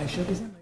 I should be saying.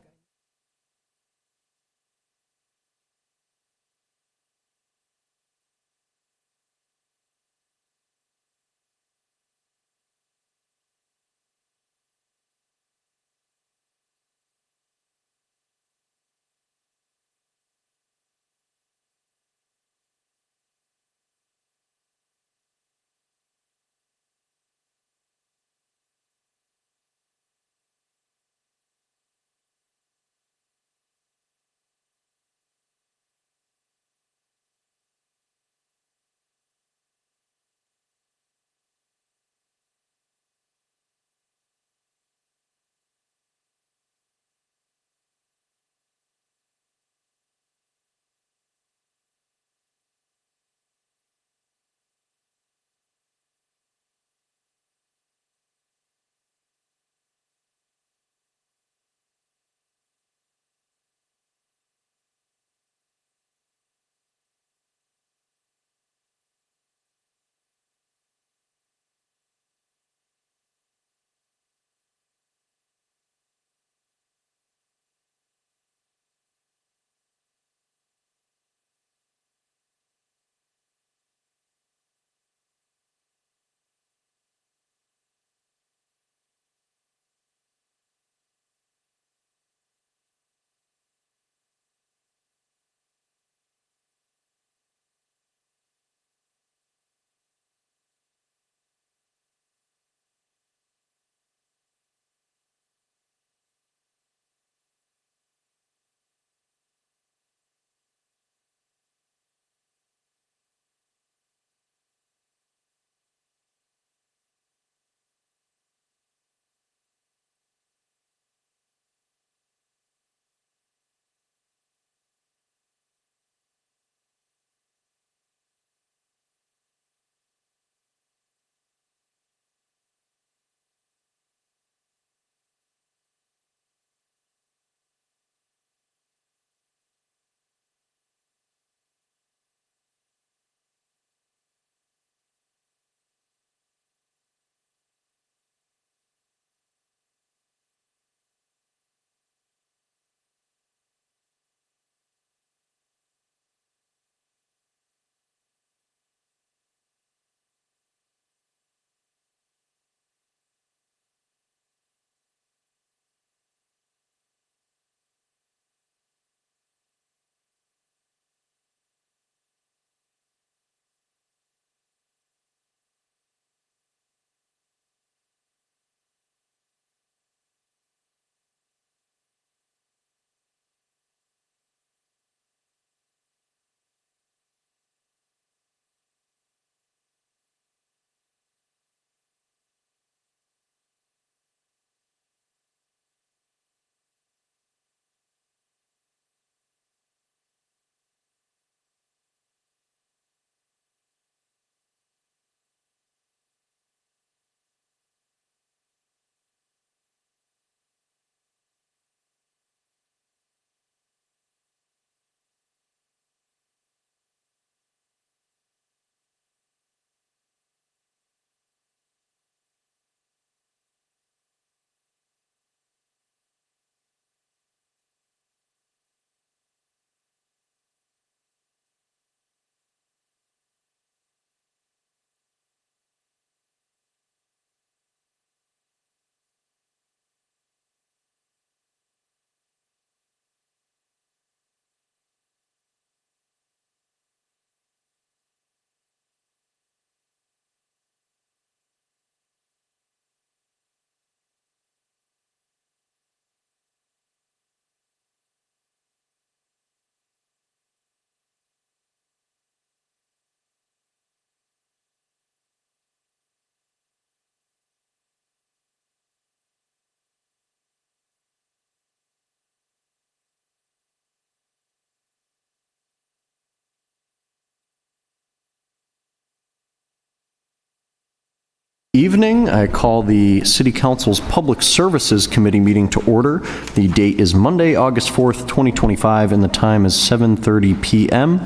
Evening, I call the City Council's Public Services Committee meeting to order. The date is Monday, August 4th, 2025, and the time is 7:30 p.m.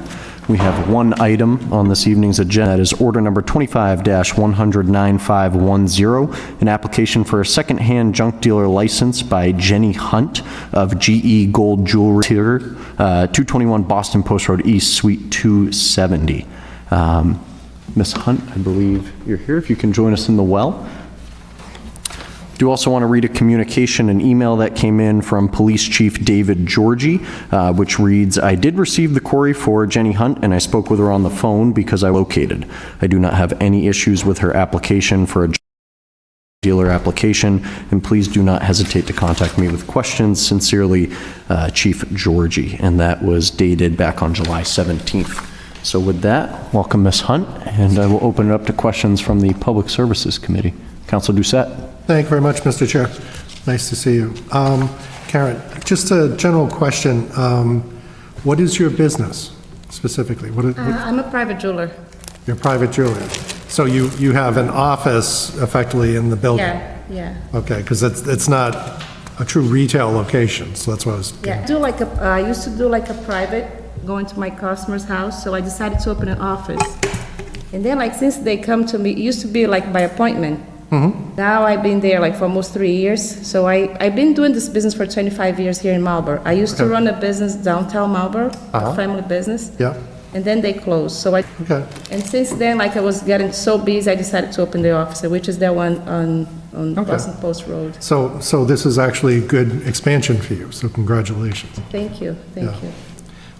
We have one item on this evening's agenda. That is order number 25-1009510, an application for a second-hand junk dealer license by Jenny Hunt of GE Gold Jewelry, 221 Boston Post Road East, Suite 270. Ms. Hunt, I believe you're here. If you can join us in the well. Do also want to read a communication, an email that came in from Police Chief David Georgie, which reads, I did receive the query for Jenny Hunt and I spoke with her on the phone because I located. I do not have any issues with her application for a dealer application, and please do not hesitate to contact me with questions. Sincerely, Chief Georgie. And that was dated back on July 17th. So with that, welcome Ms. Hunt, and I will open it up to questions from the Public Services Committee. Councilor Doucette. Thank you very much, Mr. Chair. Nice to see you. Karen, just a general question. What is your business specifically? I'm a private jeweler. You're a private jeweler. So you have an office effectively in the building? Yeah. Okay, because it's not a true retail location, so that's what I was... Yeah, I used to do like a private, going to my customer's house, so I decided to open an office. And then like since they come to me, it used to be like by appointment. Now I've been there like for almost 3 years. So I've been doing this business for 25 years here in Marlborough. I used to run a business downtown Marlborough, a family business. Yeah. And then they closed. So and since then, like I was getting so busy, I decided to open the office, which is the one on Boston Post Road. So this is actually good expansion for you, so congratulations. Thank you. Thank you.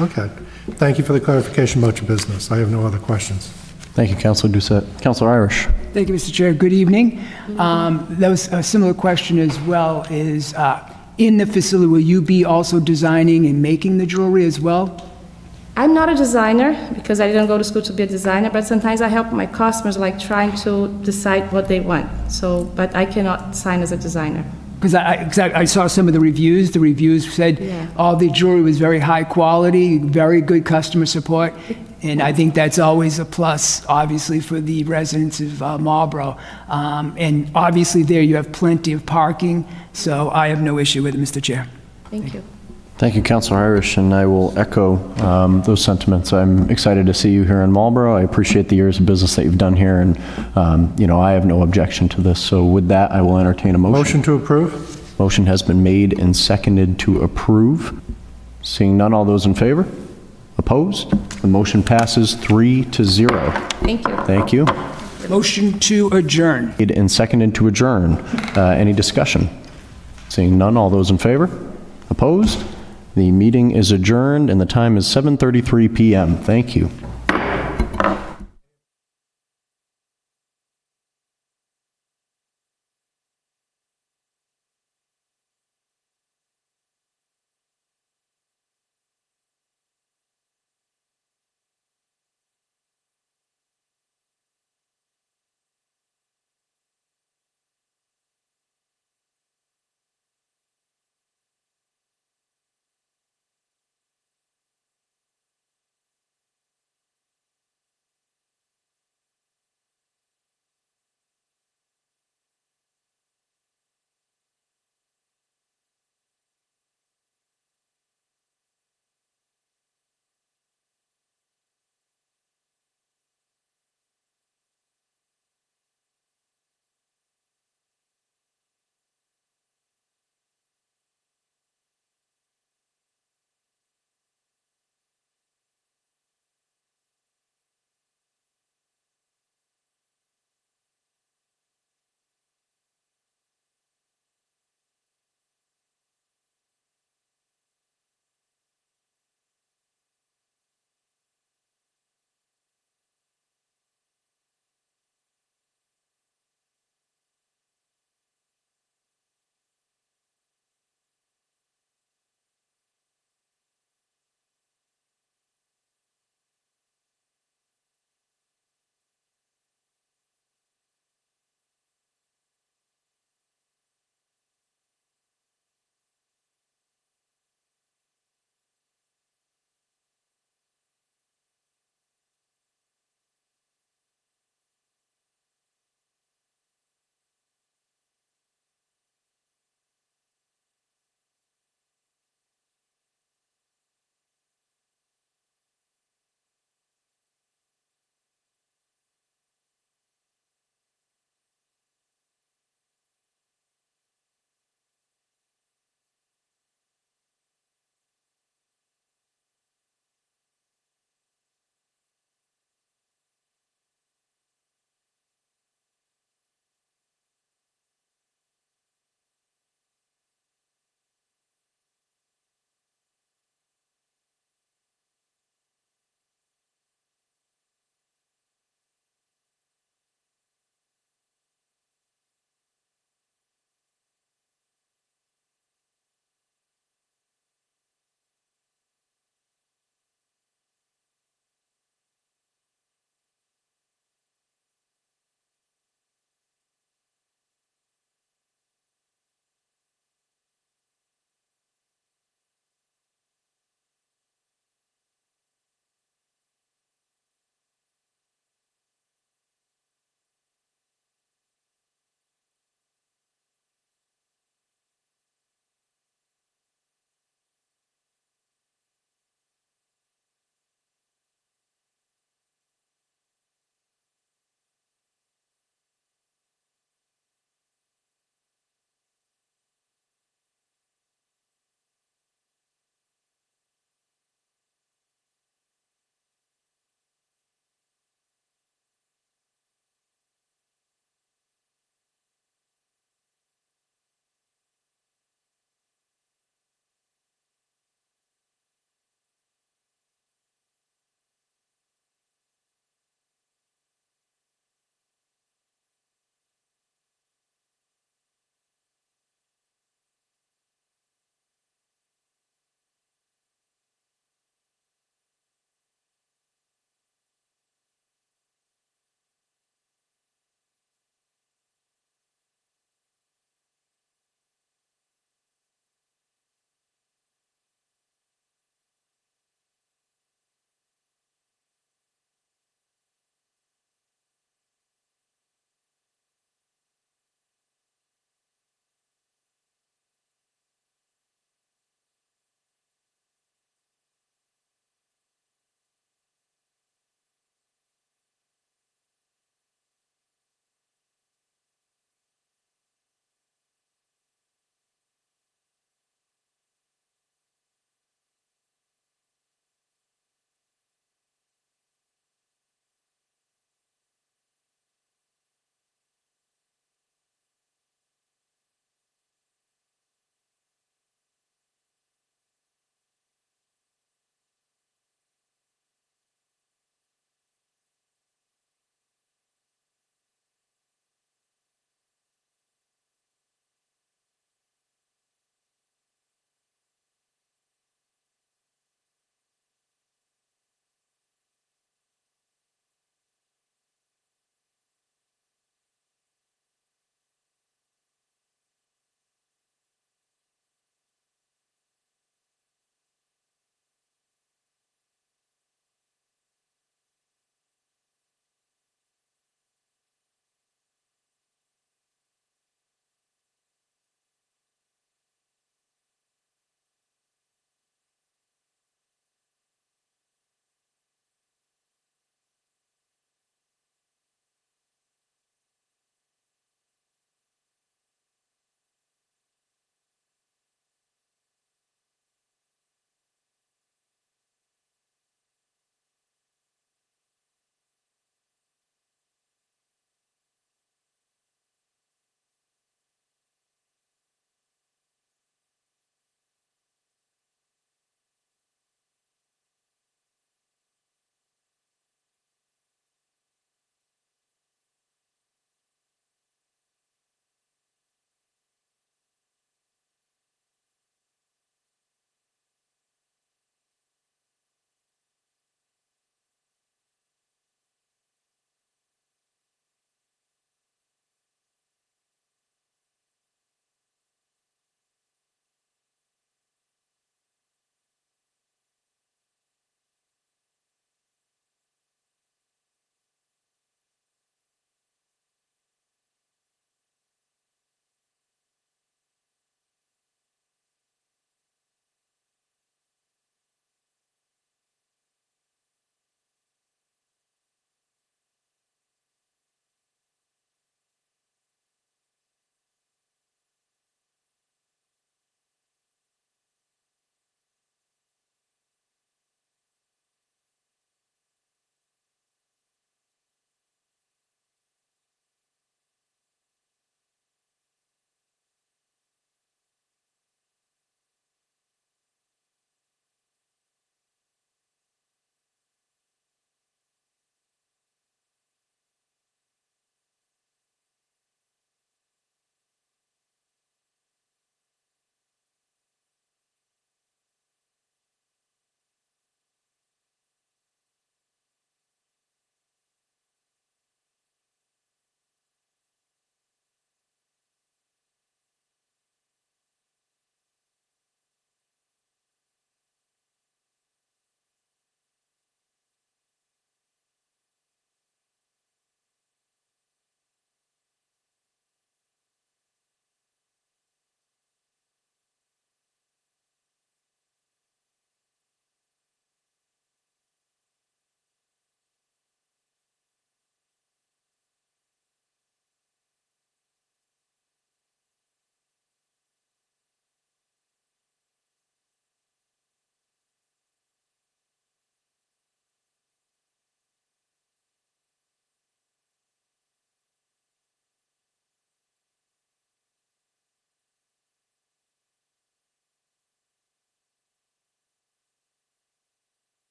Okay. Thank you for the clarification about your business. I have no other questions. Thank you, Councilor Doucette. Councilor Irish. Thank you, Mr. Chair. Good evening. That was a similar question as well. Is in the facility, will you be also designing and making the jewelry as well? I'm not a designer because I didn't go to school to be a designer, but sometimes I help my customers like trying to decide what they want. So, but I cannot sign as a designer. Because I saw some of the reviews. The reviews said all the jewelry was very high quality, very good customer support. And I think that's always a plus, obviously, for the residents of Marlborough. And obviously there you have plenty of parking, so I have no issue with it, Mr. Chair. Thank you. Thank you, Councilor Irish, and I will echo those sentiments. I'm excited to see you here in Marlborough. I appreciate the years of business that you've done here, and I have no objection to this. So with that, I will entertain a motion. Motion to approve. Motion has been made and seconded to approve. Seeing none, all those in favor? Opposed? The motion passes 3-0. Thank you. Thank you. Motion to adjourn. Made and seconded to adjourn. Any discussion? Seeing none, all those in favor? Opposed? The meeting is adjourned and the time is 7:33 p.m. Thank you.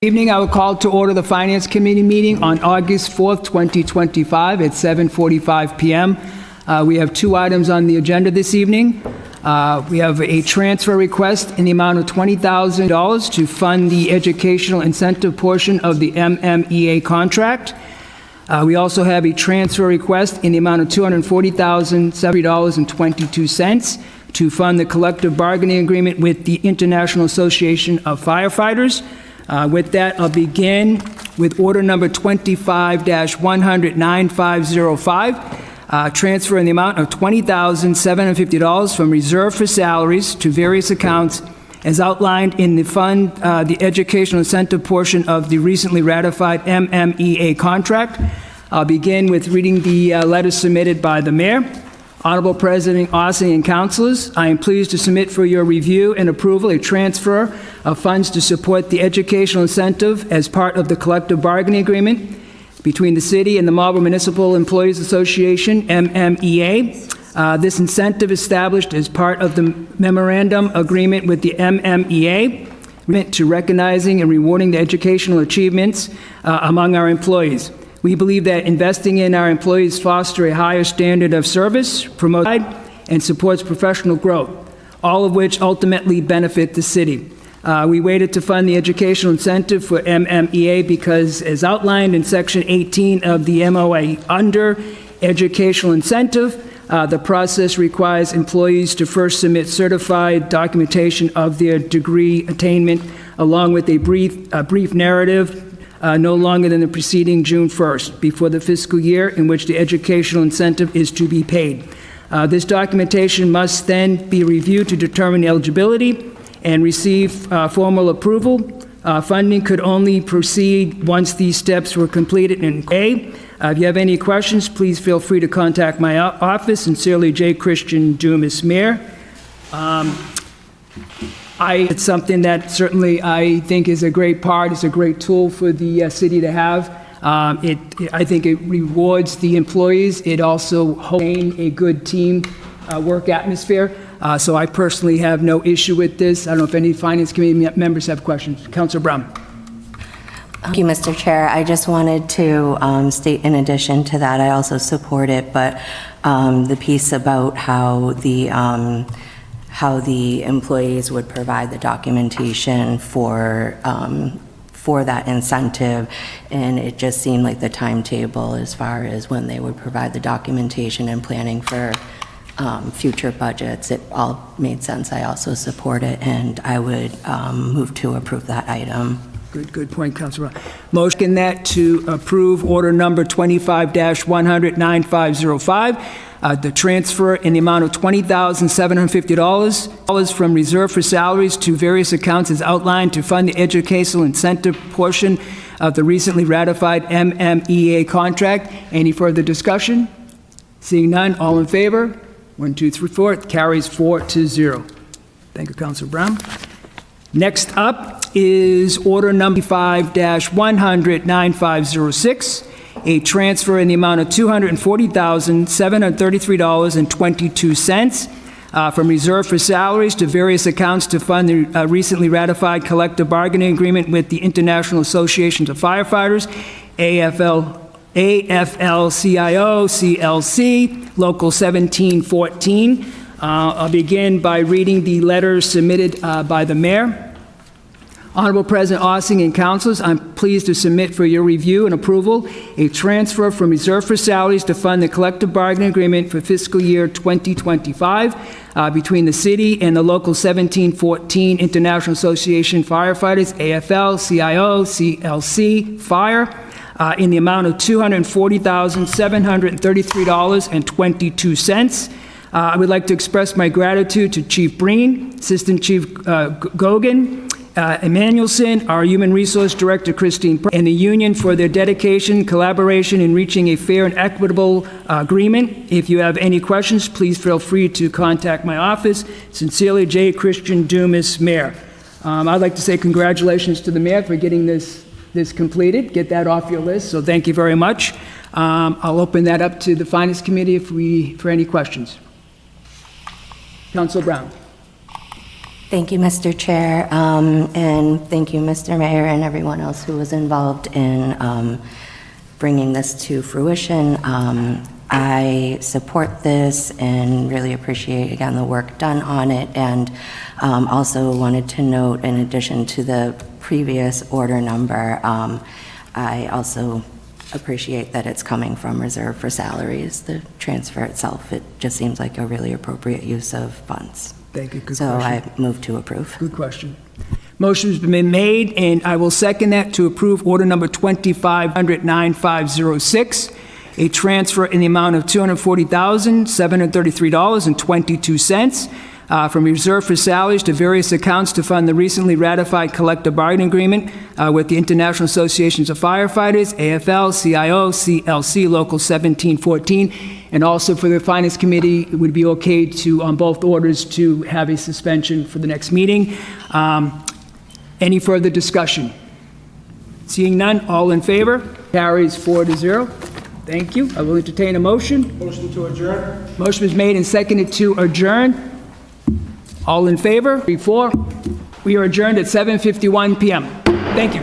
Evening, I will call to order the Finance Committee meeting on August 4th, 2025 at 7:45 PM. We have two items on the agenda this evening. We have a transfer request in the amount of $20,000 to fund the educational incentive portion of the MMEA contract. We also have a transfer request in the amount of $240,070.22 to fund the collective bargaining agreement with the International Association of Firefighters. With that, I'll begin with order number 25-100-9505, transfer in the amount of $20,750 from reserve for salaries to various accounts as outlined in the fund, the educational incentive portion of the recently ratified MMEA contract. I'll begin with reading the letter submitted by the mayor. Honorable President Ossing and councilors, I am pleased to submit for your review and approval a transfer of funds to support the educational incentive as part of the collective bargaining agreement between the city and the Marlborough Municipal Employees Association, MMEA. This incentive established as part of the memorandum agreement with the MMEA meant to recognizing and rewarding the educational achievements among our employees. We believe that investing in our employees foster a higher standard of service, promotes and supports professional growth, all of which ultimately benefit the city. We waited to fund the educational incentive for MMEA because, as outlined in Section 18 of the MOA, under educational incentive, the process requires employees to first submit certified documentation of their degree attainment, along with a brief narrative no longer than the preceding June 1st, before the fiscal year in which the educational incentive is to be paid. This documentation must then be reviewed to determine eligibility and receive formal approval. Funding could only proceed once these steps were completed in A. If you have any questions, please feel free to contact my office. Sincerely, J. Christian Dumas, Mayor. It's something that certainly I think is a great part, it's a great tool for the city to have. I think it rewards the employees. It also holds a good team work atmosphere. So I personally have no issue with this. I don't know if any Finance Committee members have questions. Councilor Brown. Thank you, Mr. Chair. I just wanted to state, in addition to that, I also support it, but the piece about how the employees would provide the documentation for that incentive, and it just seemed like the timetable as far as when they would provide the documentation and planning for future budgets, it all made sense. I also support it, and I would move to approve that item. Good point, Councilor. Motion that to approve order number 25-100-9505, the transfer in the amount of $20,750 from reserve for salaries to various accounts as outlined to fund the educational incentive portion of the recently ratified MMEA contract. Any further discussion? Seeing none, all in favor? 1, 2, 3, 4. It carries 4-0. Thank you, Councilor Brown. Next up is order number 5-100-9506, a transfer in the amount of $240,733.22 from reserve for salaries to various accounts to fund the recently ratified collective bargaining agreement with the International Association of Firefighters, AFL-CIO, CLC, Local 1714. I'll begin by reading the letter submitted by the mayor. Honorable President Ossing and councilors, I'm pleased to submit for your review and approval a transfer from reserve for salaries to fund the collective bargaining agreement for fiscal year 2025 between the city and the Local 1714 International Association Firefighters, AFL-CIO, CLC, Fire, in the amount of $240,733.22. I would like to express my gratitude to Chief Breen, Assistant Chief Gogan, Emmanuelson, our Human Resource Director, Christine, and the union for their dedication, collaboration in reaching a fair and equitable agreement. If you have any questions, please feel free to contact my office. Sincerely, J. Christian Dumas, Mayor. I'd like to say congratulations to the mayor for getting this completed, get that off your list, so thank you very much. I'll open that up to the Finance Committee for any questions. Councilor Brown. Thank you, Mr. Chair, and thank you, Mr. Mayor, and everyone else who was involved in bringing this to fruition. I support this and really appreciate, again, the work done on it, and also wanted to note, in addition to the previous order number, I also appreciate that it's coming from reserve for salaries. The transfer itself, it just seems like a really appropriate use of funds. Thank you. Good So question. I move to approve. Good question. Motion's been made, and I will second that to approve order number 2500-9506, a transfer in the amount of $240,733.22 from reserve for salaries to various accounts to fund the recently ratified collective bargaining agreement with the International Associations of Firefighters, AFL, CIO, CLC, Local 1714, and also for the Finance Committee, it would be okay to, on both orders, to have a suspension for the next meeting. Any further discussion? Seeing none, all in favor? Carries 4-0. Thank you. I will entertain a motion. Motion to adjourn? Motion is made and seconded to adjourn. All in favor? 3-4. We are adjourned at 7:51 PM. Thank you.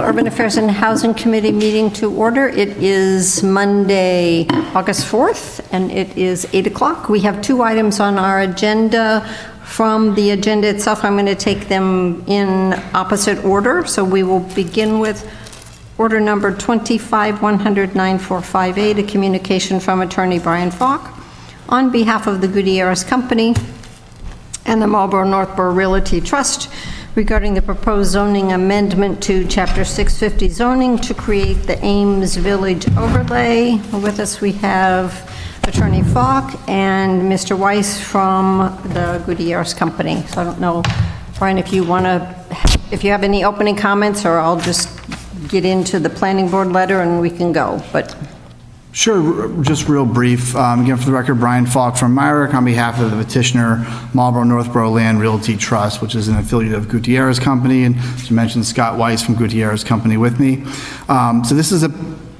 Urban Affairs and Housing Committee meeting to order. It is Monday, August 4th, and it is 8 o'clock. We have 2 items on our agenda. From the agenda itself, I'm going to take them in opposite order. So we will begin with order number 25-100-9458, a communication from Attorney Brian Falk on behalf of the Gutierrez Company and the Marlboro-Northborough Realty Trust regarding the proposed zoning amendment to Chapter 650 zoning to create the Ames Village overlay. With us, we have Attorney Falk and Mr. Weiss from the Gutierrez Company. So I don't know, Brian, if you have any opening comments, or I'll just get into the planning board letter and we can go, but. Sure, just real brief. Again, for the record, Brian Falk from Myrick on behalf of the petitioner, Marlboro-Northborough Land Realty Trust, which is an affiliate of Gutierrez Company, and as you mentioned, Scott Weiss from Gutierrez Company with me. So this is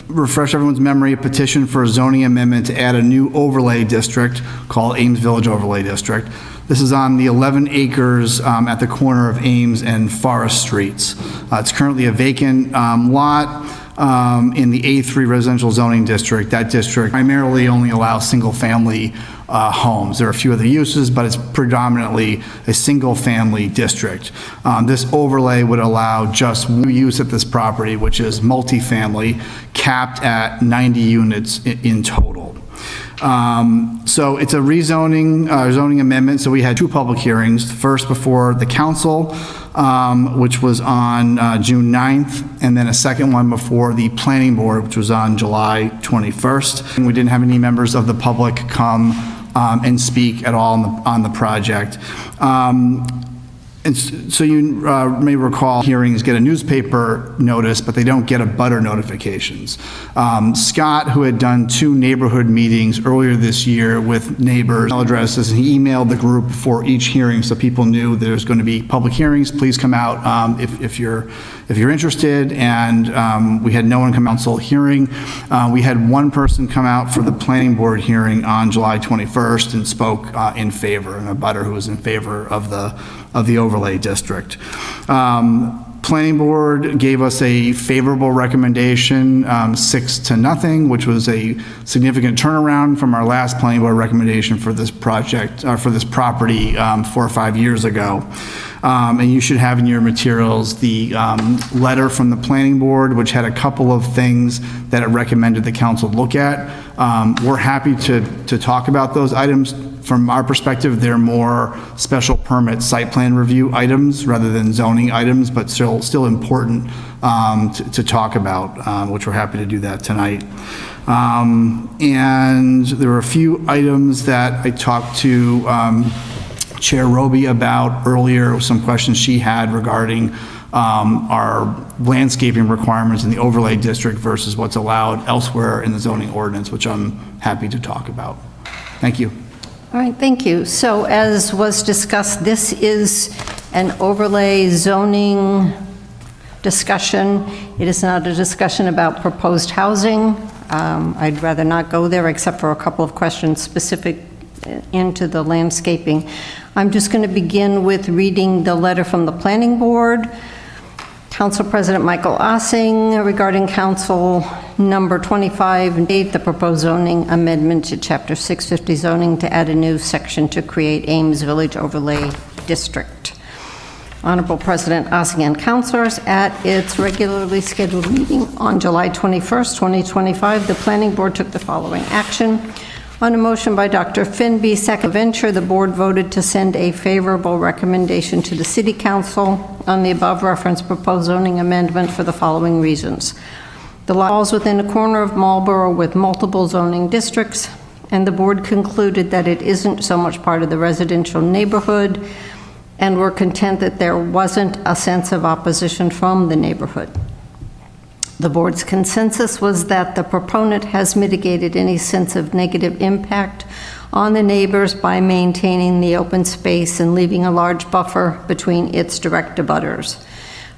refresh everyone's memory, a petition for a zoning amendment to add a new overlay district called Ames Village Overlay District. This is on the 11 acres at the corner of Ames and Forest Streets. It's currently a vacant lot in the A3 residential zoning district. That district primarily only allows single-family homes. There are a few other uses, but it's predominantly a single-family district. This overlay would allow just one use at this property, which is multifamily, capped at 90 units in total. So it's a rezoning, zoning amendment. So we had 2 public hearings, the first before the council, which was on June 9th, and then a second one before the planning board, which was on July 21st. And we didn't have any members of the public come and speak at all on the project. And so you may recall hearings get a newspaper notice, but they don't get a butter notifications. Scott, who had done 2 neighborhood meetings earlier this year with neighbors, email addresses, and he emailed the group for each hearing so people knew there's going to be public hearings. Please come out if you're interested. And we had no one come out until hearing. We had one person come out for the planning board hearing on July 21st and spoke in favor, and a butter who was in favor of the overlay district. Planning board gave us a favorable recommendation, 6-0, which was a significant turnaround from our last planning board recommendation for this project, for this property 4 or 5 years ago. And you should have in your materials the letter from the planning board, which had a couple of things that it recommended the council look at. We're happy to talk about those items. From our perspective, they're more special permit site plan review items rather than zoning items, but still important to talk about, which we're happy to do that tonight. And there were a few items that I talked to Chair Roby about earlier, some questions she had regarding our landscaping requirements in the overlay district versus what's allowed elsewhere in the zoning ordinance, which I'm happy to talk about. Thank you. All right, thank you. So as was discussed, this is an overlay zoning discussion. It is not a discussion about proposed housing. I'd rather not go there except for a couple of questions specific into the landscaping. I'm just going to begin with reading the letter from the planning board. Council President Michael Ossing regarding Council number 25-8, the proposed zoning amendment to Chapter 650 zoning to add a new section to create Ames Village Overlay District. Honorable President Ossing and councilors, at its regularly scheduled meeting on July 21st, 2025, the Planning Board took the following action. On a motion by Dr. Finby, second venture, the board voted to send a favorable recommendation to the City Council on the above referenced proposed zoning amendment for the following reasons. The lot falls within a corner of Marlboro with multiple zoning districts, and the board concluded that it isn't so much part of the residential neighborhood, and were content that there wasn't a sense of opposition from the neighborhood. The board's consensus was that the proponent has mitigated any sense of negative impact on the neighbors by maintaining the open space and leaving a large buffer between its direct abutters.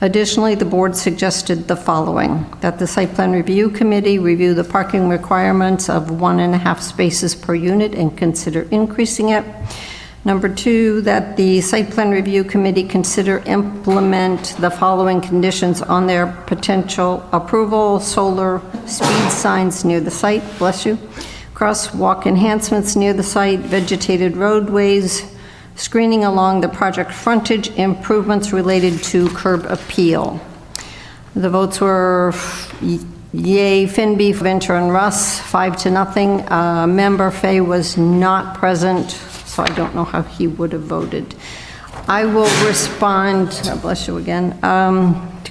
Additionally, the board suggested the following: that the Site Plan Review Committee review the parking requirements of 1.5 spaces per unit and consider increasing it. Number 2, that the Site Plan Review Committee consider implement the following conditions on their potential approval: solar speed signs near the site, bless you, crosswalk enhancements near the site, vegetated roadways, screening along the project frontage, improvements related to curb appeal. The votes were yay, Finby, Venture, and Russ, 5-0. Member Fay was not present, so I don't know how he would have voted. I will respond, bless you again,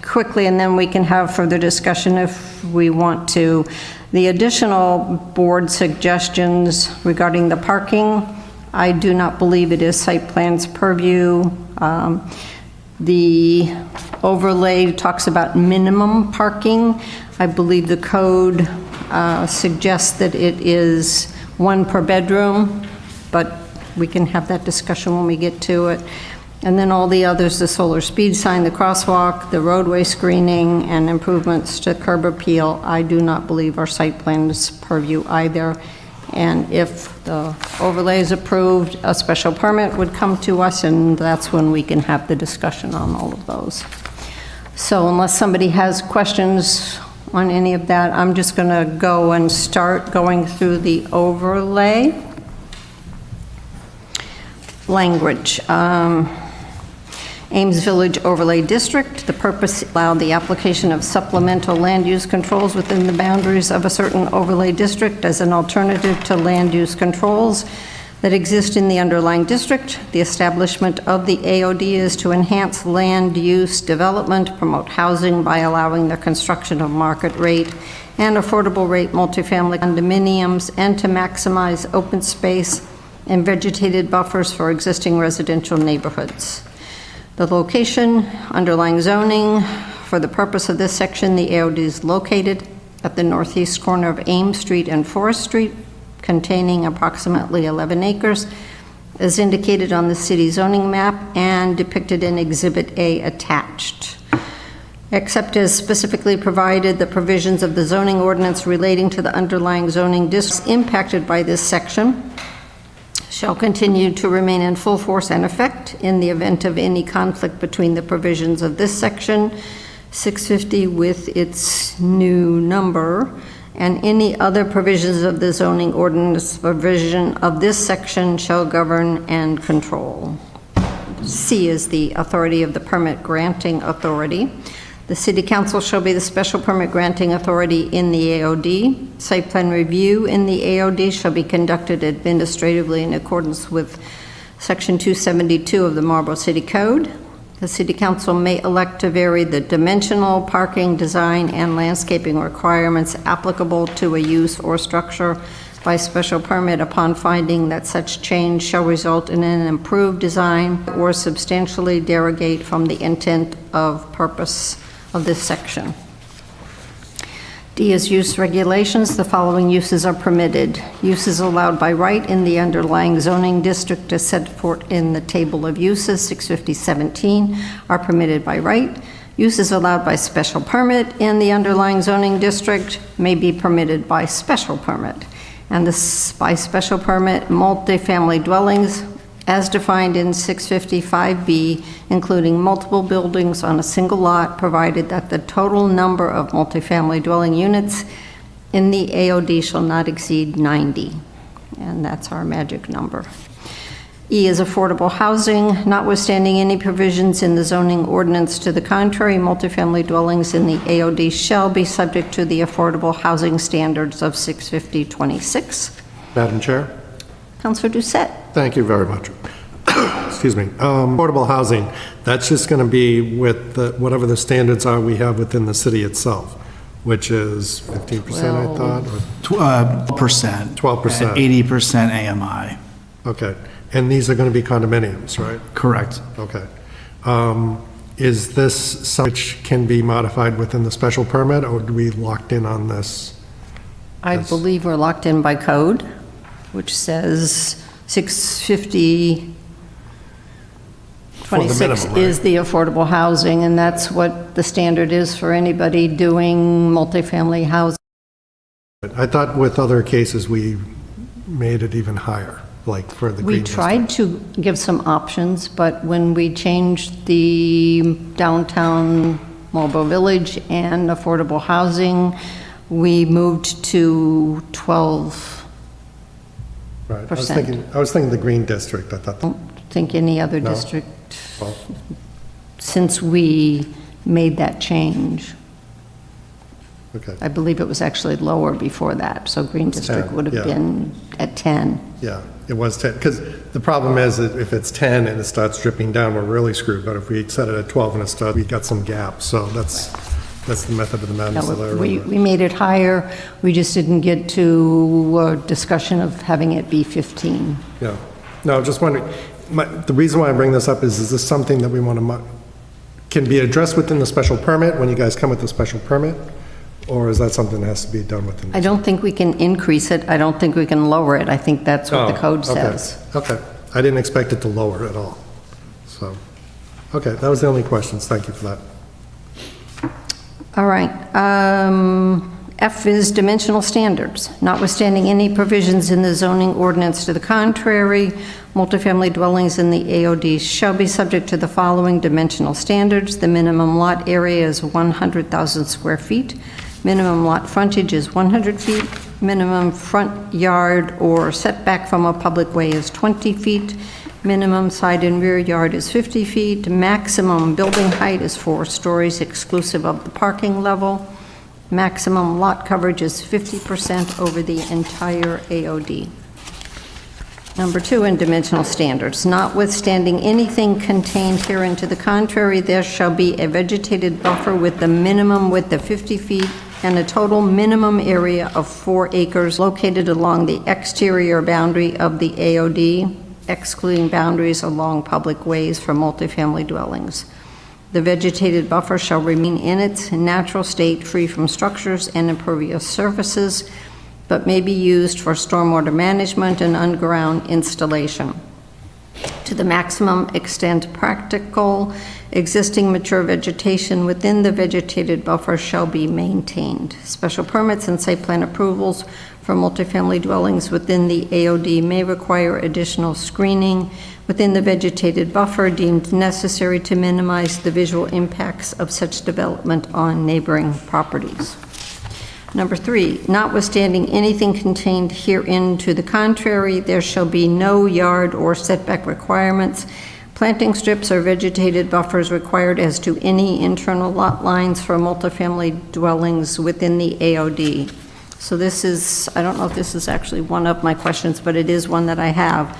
quickly, and then we can have further discussion if we want to. The additional board suggestions regarding the parking, I do not believe it is site plan's purview. The overlay talks about minimum parking. I believe the code suggests that it is 1 per bedroom, but we can have that discussion when we get to it. And then all the others, the solar speed sign, the crosswalk, the roadway screening, and improvements to curb appeal, I do not believe our site plan's purview either. And if the overlay is approved, a special permit would come to us, and that's when we can have the discussion on all of those. So unless somebody has questions on any of that, I'm just going to go and start going through the overlay language. Ames Village Overlay District, the purpose allowed the application of supplemental land use controls within the boundaries of a certain overlay district as an alternative to land use controls that exist in the underlying district. The establishment of the AOD is to enhance land use development, promote housing by allowing the construction of market rate and affordable rate multifamily condominiums, and to maximize open space and vegetated buffers for existing residential neighborhoods. The location, underlying zoning, for the purpose of this section, the AOD is located at the northeast corner of Ames Street and Forest Street, containing approximately 11 acres, as indicated on the city zoning map and depicted in Exhibit A attached. Except as specifically provided, the provisions of the zoning ordinance relating to the underlying zoning districts impacted by this section shall continue to remain in full force and effect in the event of any conflict between the provisions of this section, 650 with its new number, and any other provisions of the zoning ordinance provision of this section shall govern and control. C is the authority of the permit granting authority. The City Council shall be the special permit granting authority in the AOD. Site plan review in the AOD shall be conducted administratively in accordance with Section 272 of the Marlborough City Code. The City Council may elect to vary the dimensional, parking, design, and landscaping requirements applicable to a use or structure by special permit upon finding that such change shall result in an improved design or substantially derogate from the intent of purpose of this section. D is use regulations. The following uses are permitted. Uses allowed by right in the underlying zoning district as set forth in the table of uses, 650-17, are permitted by right. Uses allowed by special permit in the underlying zoning district may be permitted by special permit. And this by special permit, multifamily dwellings as defined in 655B, including multiple buildings on a single lot, provided that the total number of multifamily dwelling units in the AOD shall not exceed 90. And that's our magic number. E is affordable housing. Notwithstanding any provisions in the zoning ordinance to the contrary, multifamily dwellings in the AOD shall be subject to the affordable housing standards of 650-26. Madam Chair? Councilor Doucette. Thank you very much. Excuse me. Affordable housing, that's just going to be with whatever the standards are we have within the city itself, which is 15%, I thought? Or 12%. 12%. And 80% AMI. Okay. And these are going to be condominiums, right? Correct. Okay. Is this something which can be modified within the special permit, or do we locked in on this? I believe we're locked in by code, which says 650 26 minimum, right? is the affordable housing, and that's what the standard is for anybody doing multifamily housing. I thought with other cases, we made it even higher. like for the We green tried district? to give some options, but when we changed the downtown Marlboro Village and affordable housing, we moved to 12. Right, %. I was thinking the green district, I thought, I don't think any other No. district, well, since we made that change. okay, I believe it was actually lower before that, so Green District 10, would have yeah. been at 10. yeah, it was 10, because the problem is that if it's 10 and it starts dripping down, we're really screwed, but if we set it at 12 and it starts, we got some gaps, so that's the method of the madness that I We remember. we made it higher, we just didn't get to a discussion of having it be 15. Yeah, no, just wondering, the reason why I bring this up is this something that we want to, can be addressed within the special permit, when you guys come with the special permit? Or is that something that has to be done within? I don't think we can increase it, I don't think we can lower it, I think that's what the Oh, code okay, says. Okay, I didn't expect it to lower at all, so, okay, that was the only questions, thank you for that. All right, F is dimensional standards. Notwithstanding any provisions in the zoning ordinance to the contrary, multifamily dwellings in the AOD shall be subject to the following dimensional standards. The minimum lot area is 100,000 square feet. Minimum lot frontage is 100 feet. Minimum front yard or setback from a public way is 20 feet. Minimum side and rear yard is 50 feet. Maximum building height is 4 stories exclusive of the parking level. Maximum lot coverage is 50% over the entire AOD. Number 2 in dimensional standards, notwithstanding anything contained herein to the contrary, there shall be a vegetated buffer with the minimum width of 50 feet and a total minimum area of 4 acres located along the exterior boundary of the AOD, excluding boundaries along public ways for multifamily dwellings. The vegetated buffer shall remain in its natural state, free from structures and impervious surfaces, but may be used for stormwater management and underground installation. To the maximum extent practical, existing mature vegetation within the vegetated buffer shall be maintained. Special permits and site plan approvals for multifamily dwellings within the AOD may require additional screening within the vegetated buffer deemed necessary to minimize the visual impacts of such development on neighboring properties. Number 3, notwithstanding anything contained herein to the contrary, there shall be no yard or setback requirements, planting strips or vegetated buffers required as to any internal lot lines for multifamily dwellings within the AOD. So this is, I don't know if this is actually one of my questions, but it is one that I have.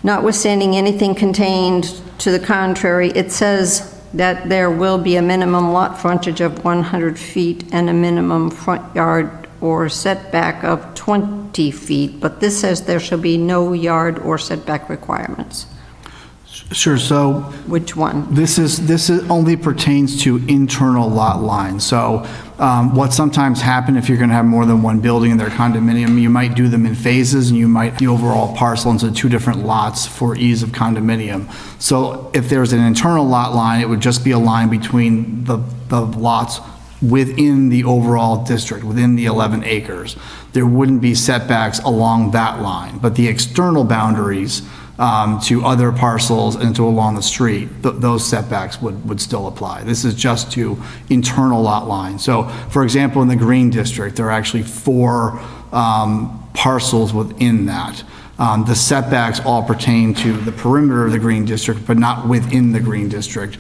Notwithstanding anything contained to the contrary, it says that there will be a minimum lot frontage of 100 feet and a minimum front yard or setback of 20 feet, but this says there shall be no yard or setback requirements. Sure, so Which one? this is only pertains to internal lot lines. So what sometimes happen if you're going to have more than one building in their condominium, you might do them in phases and you might the overall parcel into 2 different lots for ease of condominium. So if there's an internal lot line, it would just be a line between the lots within the overall district, within the 11 acres. There wouldn't be setbacks along that line, but the external boundaries to other parcels and to along the street, those setbacks would still apply. This is just to internal lot lines. So, for example, in the Green District, there are actually 4 parcels within that. The setbacks all pertain to the perimeter of the Green District, but not within the Green District.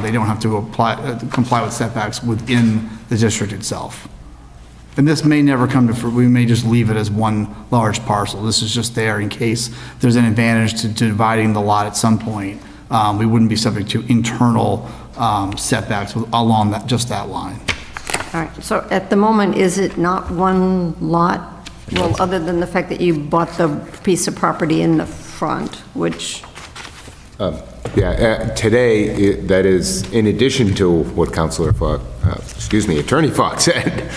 They don't have to comply with setbacks within the district itself. And this may never come to fruition. We may just leave it as one large parcel. This is just there in case there's an advantage to dividing the lot at some point. We wouldn't be subject to internal setbacks along just that line. All right, so at the moment, is it not one lot? Well, other than the fact that you bought the piece of property in the front, which, Today, that is, in addition to what Attorney Falk said,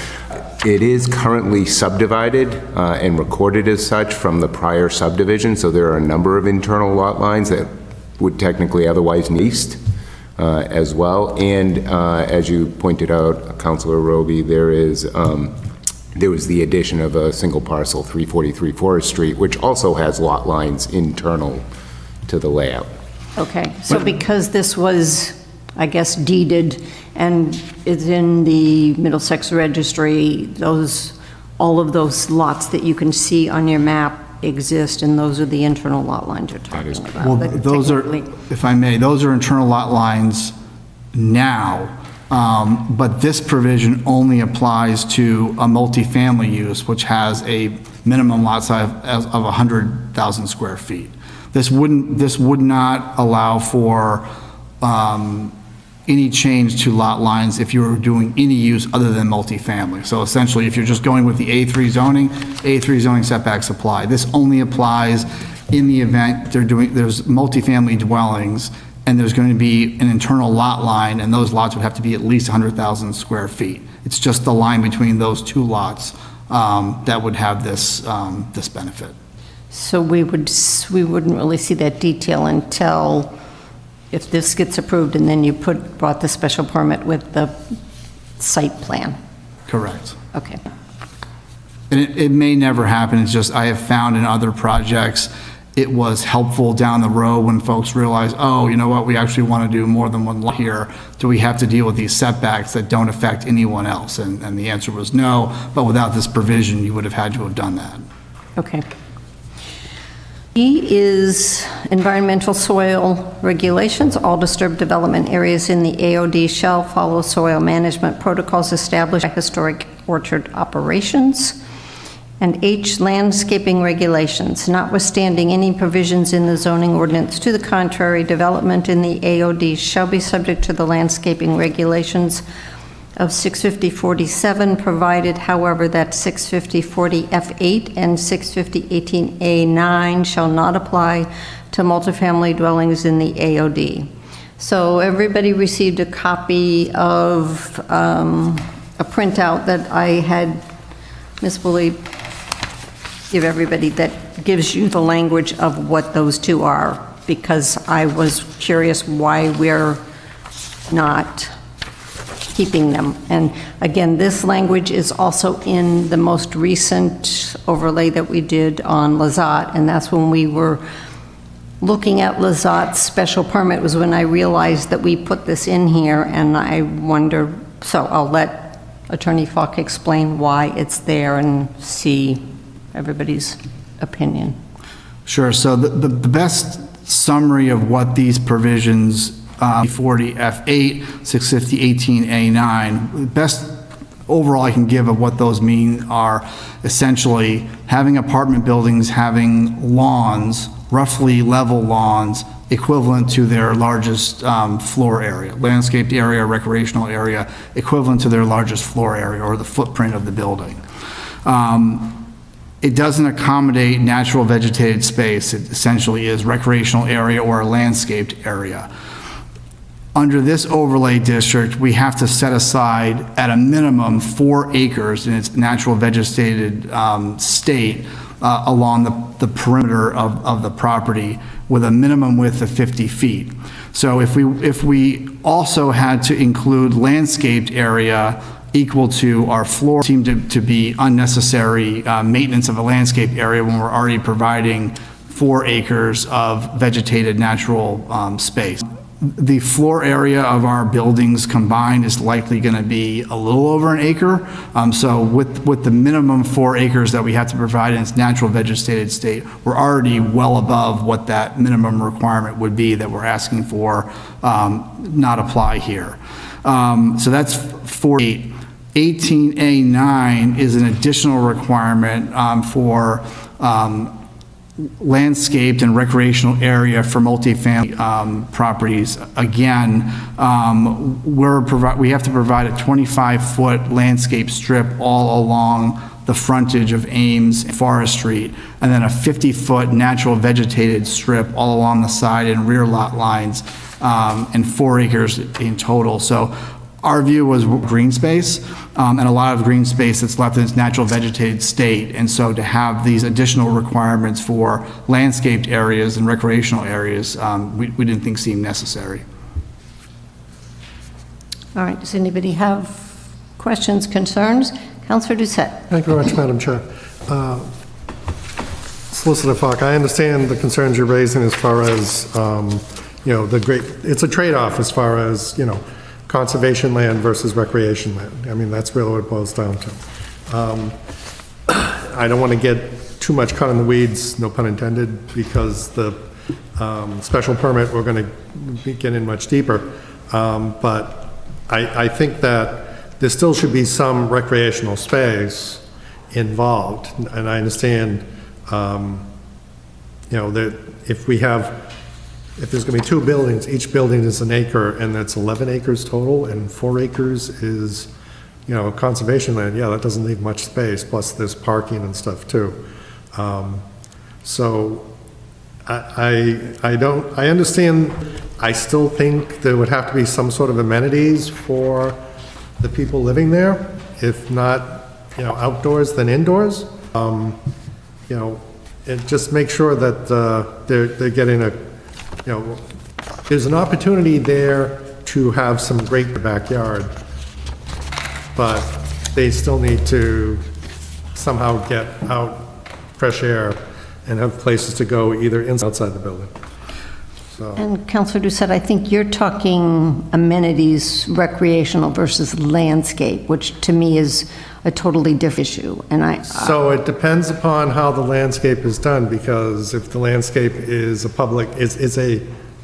it is currently subdivided and recorded as such from the prior subdivision, so there are a number of internal lot lines that would technically otherwise be east as well. And as you pointed out, Councilor Roby, there is there was the addition of a single parcel, 343 Forest Street, which also has lot lines internal to the layout. Okay, so because this was, I guess, deeded and is in the Middlesex Registry, all of those lots that you can see on your map exist, and those are the internal lot lines you're talking about? Well, that those are, technically- if I may, those are internal lot lines now, but this provision only applies to a multifamily use, which has a minimum lot size of 100,000 square feet. This would not allow for any change to lot lines if you were doing any use other than multifamily. So essentially, if you're just going with the A3 zoning setbacks apply. This only applies in the event there's multifamily dwellings, and there's going to be an internal lot line, and those lots would have to be at least 100,000 square feet. It's just the line between those two lots that would have this benefit. So we wouldn't really see that detail until if this gets approved and then you brought the special permit with the site plan? Correct. Okay. And it may never happen, it's just I have found in other projects, it was helpful down the road when folks realize, oh, you know what, we actually want to do more than one lot here. Do we have to deal with these setbacks that don't affect anyone else? And the answer was no, but without this provision, you would have had to have done that. Okay. E is environmental soil regulations. All disturbed development areas in the AOD shall follow soil management protocols established by historic orchard operations. And H, landscaping regulations. Notwithstanding any provisions in the zoning ordinance to the contrary, development in the AOD shall be subject to the landscaping regulations of 650-47, provided, however, that 650-40F8 and 650-18A9 shall not apply to multifamily dwellings in the AOD. So everybody received a copy of a printout that I had Ms. Woolley give everybody that gives you the language of what those two are, because I was curious why we're not keeping them. And again, this language is also in the most recent overlay that we did on Lazat, and that's when we were looking at Lazat's special permit was when I realized that we put this in here, and I wonder, so I'll let Attorney Falk explain why it's there and see everybody's opinion. Sure, so the best summary of what these provisions 40F8, 650-18A9. The best overall I can give of what those mean are essentially having apartment buildings having lawns, roughly level lawns, equivalent to their largest floor area, landscaped area, recreational area, equivalent to their largest floor area or the footprint of the building. It doesn't accommodate natural vegetated space. It essentially is recreational area or a landscaped area. Under this overlay district, we have to set aside at a minimum 4 acres in its natural vegetated state along the perimeter of the property with a minimum width of 50 feet. So if we also had to include landscaped area equal to our floor, seemed to be unnecessary maintenance of a landscape area when we're already providing 4 acres of vegetated natural space. The floor area of our buildings combined is likely going to be a little over an acre. So with the minimum 4 acres that we have to provide in its natural vegetated state, we're already well above what that minimum requirement would be that we're asking for not apply here. So that's 48. 18A9 is an additional requirement for landscaped and recreational area for multifamily properties. Again, we have to provide a 25-foot landscape strip all along the frontage of Ames and Forest Street, and then a 50-foot natural vegetated strip all along the side and rear lot lines, and 4 acres in total. So our view was green space, and a lot of green space that's left in its natural vegetated state. And so to have these additional requirements for landscaped areas and recreational areas, we didn't think seemed necessary. All right, does anybody have questions, concerns? Counselor Doucette. Thank you very much, Madam Chair. Solicitor Falk, I understand the concerns you're raising as far as, it's a trade-off as far as, conservation land versus recreation land. I mean, that's really what it boils down to. I don't want to get too much caught in the weeds, no pun intended, because the special permit, we're going to get in much deeper. But I think that there still should be some recreational space involved. And I understand, that if there's going to be 2 buildings, each building is an acre, and that's 11 acres total, and 4 acres is, conservation land, yeah, that doesn't leave much space, plus there's parking and stuff too. So I understand, I still think there would have to be some sort of amenities for the people living there, if not, outdoors, then indoors. And just make sure that they're getting there's an opportunity there to have some great backyard, but they still need to somehow get out fresh air and have places to go either inside or outside the building. So, And Counselor Doucette, I think you're talking amenities, recreational versus landscape, which to me is a totally different issue. And so it depends upon how the landscape is done, because if the landscape is a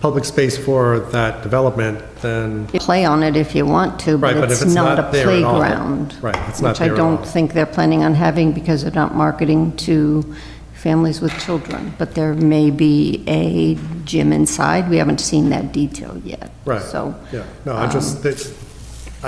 public space for that development, then play on it if you want to, but Right, but if it's it's not not a there at all. playground. Right, it's not Which I there at all. don't think they're planning on having because they're not marketing to families with children. But there may be a gym inside. We haven't seen that detail yet. Right. So, Yeah, no, I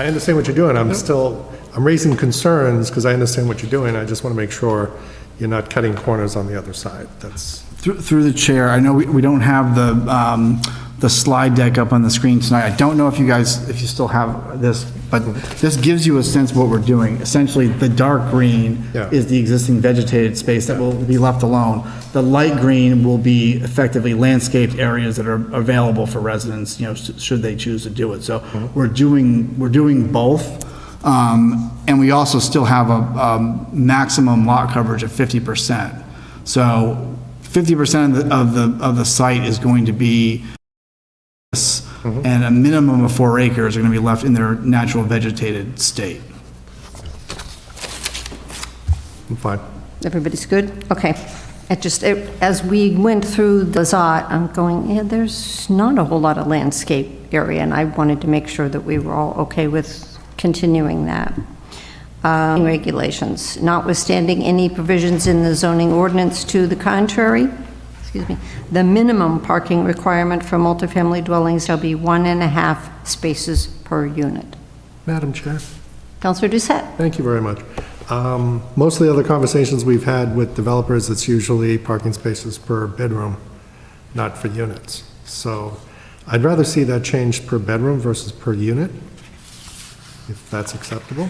understand what you're doing. I'm raising concerns because I understand what you're doing. I just want to make sure you're not cutting corners on the other side. That's, Through the chair, I know we don't have the slide deck up on the screen tonight. I don't know if you still have this, but this gives you a sense of what we're doing. Essentially, the dark green Yeah. is the existing vegetated space that will be left alone. The light green will be effectively landscaped areas that are available for residents, should they choose to do it. So we're doing both. And we also still have a maximum lot coverage of 50%. So 50% of the site is going to be this, and a minimum of 4 acres are going to be left in their natural vegetated state. I'm fine. everybody's good? Okay. As we went through the Zot, I'm going, yeah, there's not a whole lot of landscape area, and I wanted to make sure that we were all okay with continuing that. Regulations, notwithstanding any provisions in the zoning ordinance to the contrary, the minimum parking requirement for multifamily dwellings shall be 1.5 spaces per unit. Madam Chair. Councilor Doucette. Thank you very much. Most of the other conversations we've had with developers, it's usually parking spaces per bedroom, not for units. So I'd rather see that changed per bedroom versus per unit, if that's acceptable.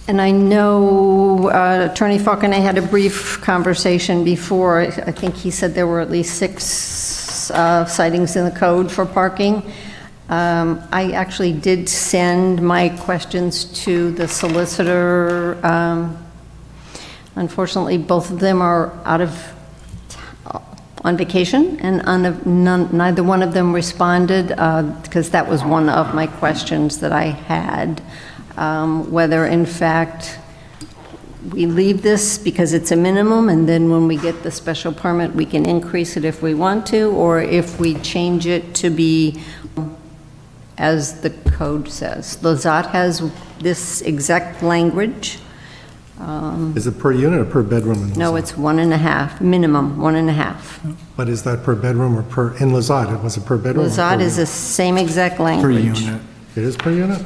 And I know Attorney Falk and I had a brief conversation before. I think he said there were at least 6 sightings in the code for parking. I actually did send my questions to the solicitor. Unfortunately, both of them are on vacation, and neither one of them responded, because that was one of my questions that I had. Whether in fact we leave this because it's a minimum, and then when we get the special permit, we can increase it if we want to, or if we change it to be as the code says. Lazat has this exact language. Is it per unit or per bedroom? In No, Lazat? it's 1.5, minimum 1.5. But is that per bedroom or in Lazat? Was it per bedroom? or per Lazat is unit? the same exact Per language. unit. It is per unit?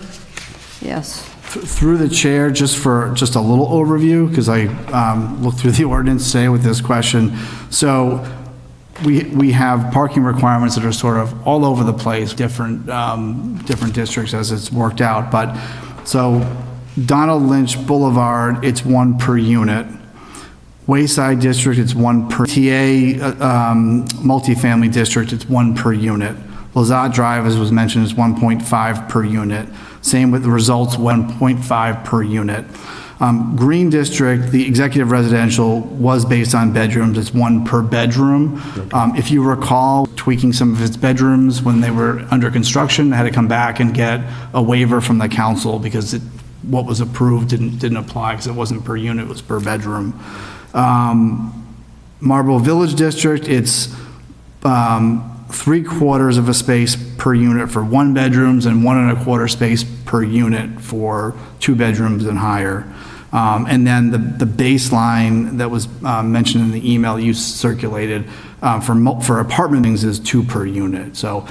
Yes. Through the chair, just a little overview, because I looked through the ordinance today with this question. So we have parking requirements that are sort of all over the place, different districts as it's worked out. But so Donald Lynch Boulevard, it's 1 per unit. Wayside District, it's 1 per. TA multifamily district, it's 1 per unit. Lazat Drive, as was mentioned, is 1.5 per unit. Same with the results, 1.5 per unit. Green District, the executive residential was based on bedrooms. It's 1 per bedroom. If you recall, tweaking some of its bedrooms when they were under construction, had to come back and get a waiver from the council because what was approved didn't apply because it wasn't per unit, it was per bedroom. Marlboro Village District, it's 3/4 of a space per unit for 1 bedrooms and 1 1/4 space per unit for 2 bedrooms and higher. And then the baseline that was mentioned in the email you circulated for apartment things is 2 per unit. So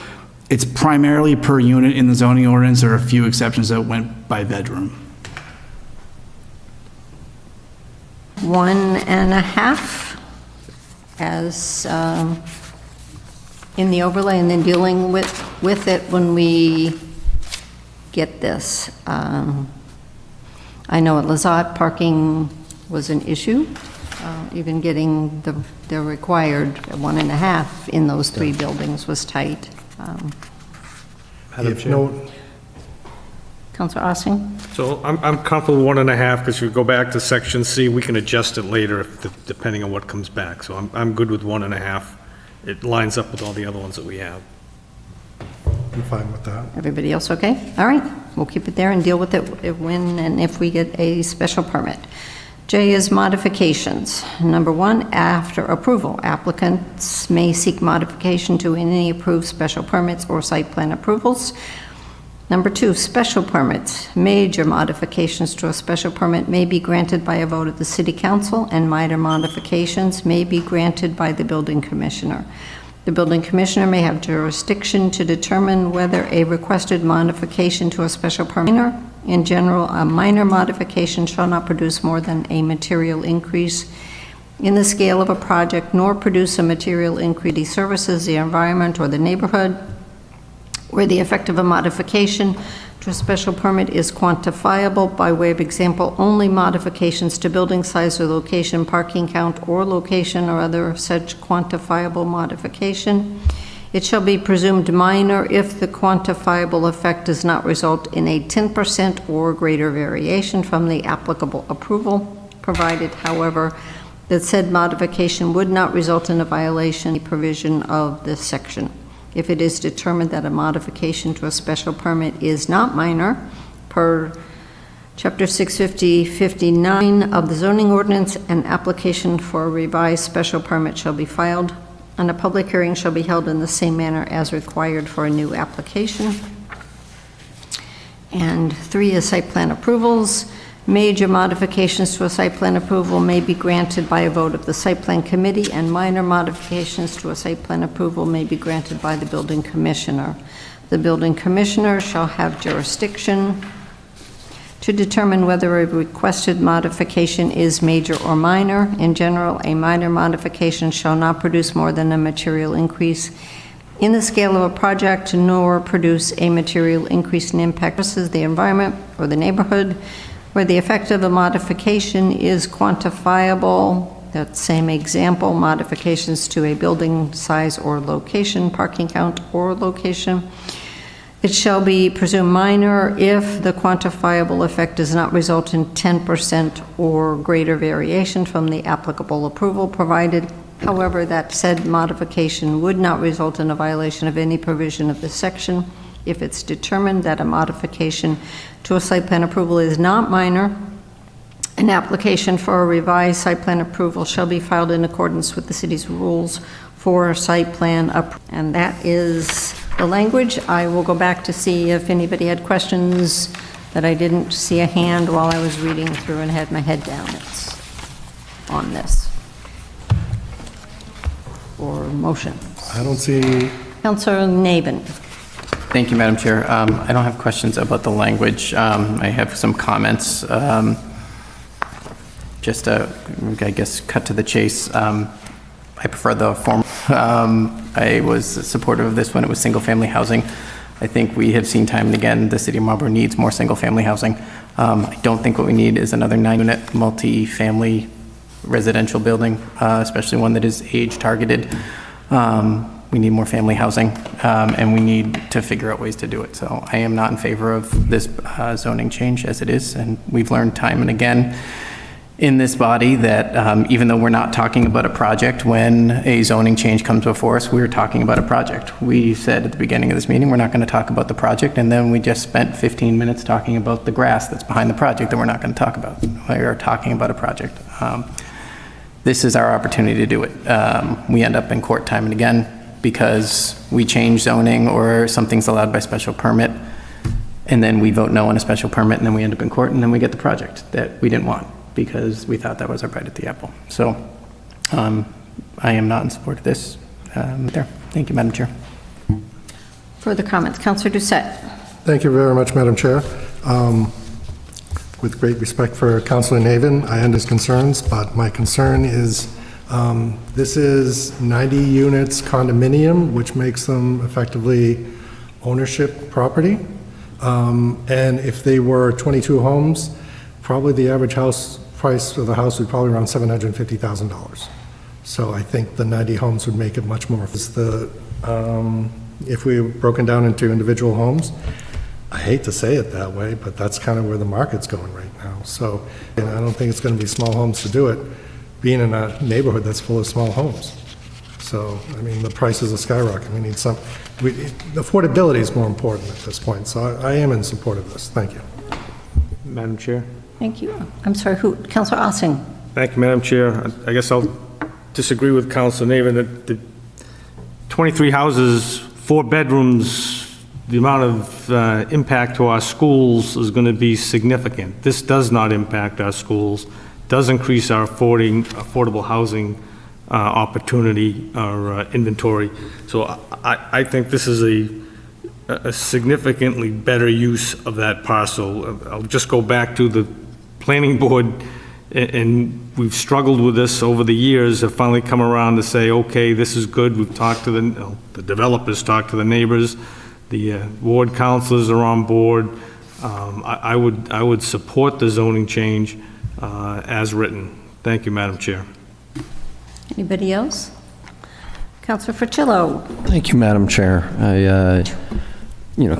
it's primarily per unit in the zoning ordinance. There are a few exceptions that went by bedroom. 1.5 as in the overlay, and then dealing with it when we get this. I know at Lazat, parking was an issue. Even getting the required 1.5 in those 3 buildings was tight. If no, Councilor Ossing? So I'm comfortable with 1.5, because if you go back to section C, we can adjust it later depending on what comes back. So I'm good with 1.5. It lines up with all the other ones that we have. I'm fine with that. Everybody else okay? All right, we'll keep it there and deal with it when and if we get a special permit. J is modifications. Number 1, after approval, applicants may seek modification to any approved special permits or site plan approvals. Number 2, special permits. Major modifications to a special permit may be granted by a vote of the City Council, and minor modifications may be granted by the building commissioner. The building commissioner may have jurisdiction to determine whether a requested modification to a special permit. In general, a minor modification shall not produce more than a material increase in the scale of a project, nor produce a material increase in services, the environment, or the neighborhood, where the effect of a modification to a special permit is quantifiable. By way of example, only modifications to building size or location, parking count, or location, or other such quantifiable modification. It shall be presumed minor if the quantifiable effect does not result in a 10% or greater variation from the applicable approval, provided, however, that said modification would not result in a violation of the provision of this section. If it is determined that a modification to a special permit is not minor, per Chapter 650-59 of the zoning ordinance, an application for a revised special permit shall be filed, and a public hearing shall be held in the same manner as required for a new application. And 3 is site plan approvals. Major modifications to a site plan approval may be granted by a vote of the site plan committee, and minor modifications to a site plan approval may be granted by the building commissioner. The building commissioner shall have jurisdiction to determine whether a requested modification is major or minor. In general, a minor modification shall not produce more than a material increase in the scale of a project, nor produce a material increase in impact versus the environment or the neighborhood, where the effect of the modification is quantifiable. That same example, modifications to a building size or location, parking count or location. It shall be presumed minor if the quantifiable effect does not result in 10% or greater variation from the applicable approval, provided, however, that said modification would not result in a violation of any provision of this section. If it's determined that a modification to a site plan approval is not minor, an application for a revised site plan approval shall be filed in accordance with the city's rules for site plan approval. And that is the language. I will go back to see if anybody had questions that I didn't see a hand while I was reading through and had my head down. It's on this. Or motions. I don't see, Councilor Nabin. Thank you, Madam Chair. I don't have questions about the language. I have some comments. Just to, I guess, cut to the chase. I prefer the form. I was supportive of this when it was single-family housing. I think we have seen time and again the city of Marlborough needs more single-family housing. I don't think what we need is another 9-unit multi-family residential building, especially one that is age-targeted. We need more family housing, and we need to figure out ways to do it. So I am not in favor of this zoning change as it is, and we've learned time and again in this body that even though we're not talking about a project, when a zoning change comes before us, we're talking about a project. We said at the beginning of this meeting, we're not going to talk about the project, and then we just spent 15 minutes talking about the grass that's behind the project that we're not going to talk about. We are talking about a project. This is our opportunity to do it. We end up in court time and again because we change zoning or something's allowed by special permit, and then we vote no on a special permit, and then we end up in court, and then we get the project that we didn't want because we thought that was our bite at the apple. So I am not in support of this. There. Thank you, Madam Chair. Further comments? Councillor Doucette. Thank you very much, Madam Chair. With great respect for Councilor Navin, I understand his concerns, but my concern is this is 90 units condominium, which makes them effectively ownership property. And if they were 22 homes, probably the average house price of the house would probably around $750,000. So I think the 90 homes would make it much more. If we were broken down into individual homes, I hate to say it that way, but that's kind of where the market's going right now. So, and I don't think it's going to be small homes to do it, being in a neighborhood that's full of small homes. So, I mean, the prices are skyrocketing. We need affordability is more important at this point. So I am in support of this. Thank you. Madam Chair? Thank you. I'm sorry, who? Councillor Ossing. Thank you, Madam Chair. I guess I'll disagree with Councilor Navin that the 23 houses, 4 bedrooms, the amount of impact to our schools is going to be significant. This does not impact our schools, does increase our affordable housing opportunity or inventory. So I think this is a significantly better use of that parcel. I'll just go back to the planning board, and we've struggled with this over the years, have finally come around to say, okay, this is good. We've talked to the developers, talked to the neighbors, the ward councilors are on board. I would support the zoning change as written. Thank you, Madam Chair. Anybody else? Councillor Fricillo. Thank you, Madam Chair.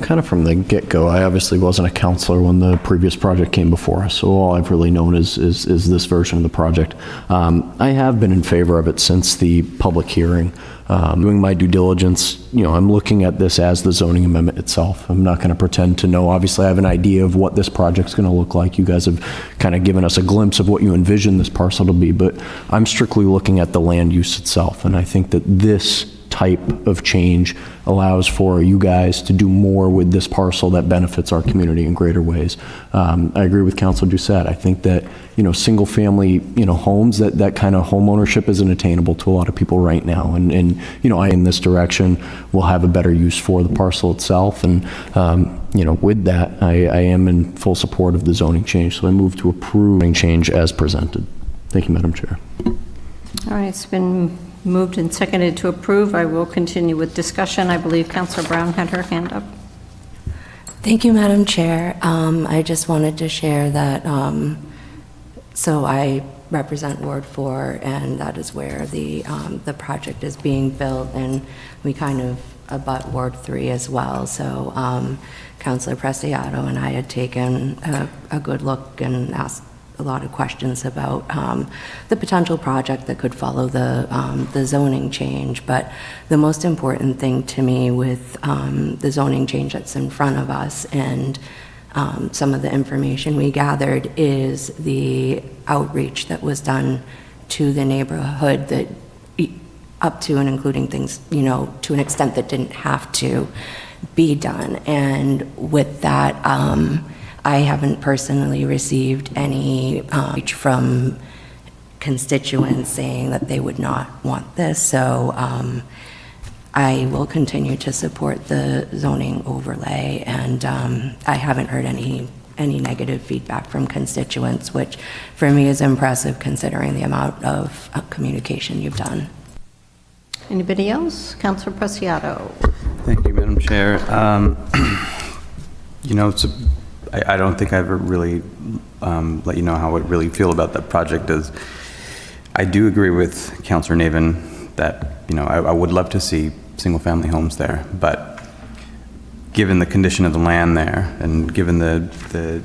Kind of from the get-go, I obviously wasn't a counselor when the previous project came before us, so all I've really known is this version of the project. I have been in favor of it since the public hearing. Doing my due diligence, I'm looking at this as the zoning amendment itself. I'm not going to pretend to know. Obviously, I have an idea of what this project's going to look like. You guys have kind of given us a glimpse of what you envision this parcel to be, but I'm strictly looking at the land use itself, and I think that this type of change allows for you guys to do more with this parcel that benefits our community in greater ways. I agree with Councilor Doucette. I think that, single family, homes, that kind of home ownership isn't attainable to a lot of people right now. And I, in this direction, will have a better use for the parcel itself. And, with that, I am in full support of the zoning change. So I move to approve zoning change as presented. Thank you, Madam Chair. All right, it's been moved and seconded to approve. I will continue with discussion. I believe Councillor Brown had her hand up. Thank you, Madam Chair. I just wanted to share that, so I represent Ward 4, and that is where the project is being built, and we kind of abut Ward 3 as well. So Councilor Preciado and I had taken a good look and asked a lot of questions about the potential project that could follow the zoning change. But the most important thing to me with the zoning change that's in front of us and some of the information we gathered is the outreach that was done to the neighborhood, that up to and including things, to an extent that didn't have to be done. And with that, I haven't personally received any reach from constituents saying that they would not want this. So I will continue to support the zoning overlay, and I haven't heard any negative feedback from constituents, which for me is impressive considering the amount of communication you've done. Anybody else? Councillor Preciado. Thank you, Madam Chair. I don't think I've ever really let you know how I really feel about that project. Is I do agree with Councillor Navin that I would love to see single-family homes there. But given the condition of the land there, and given the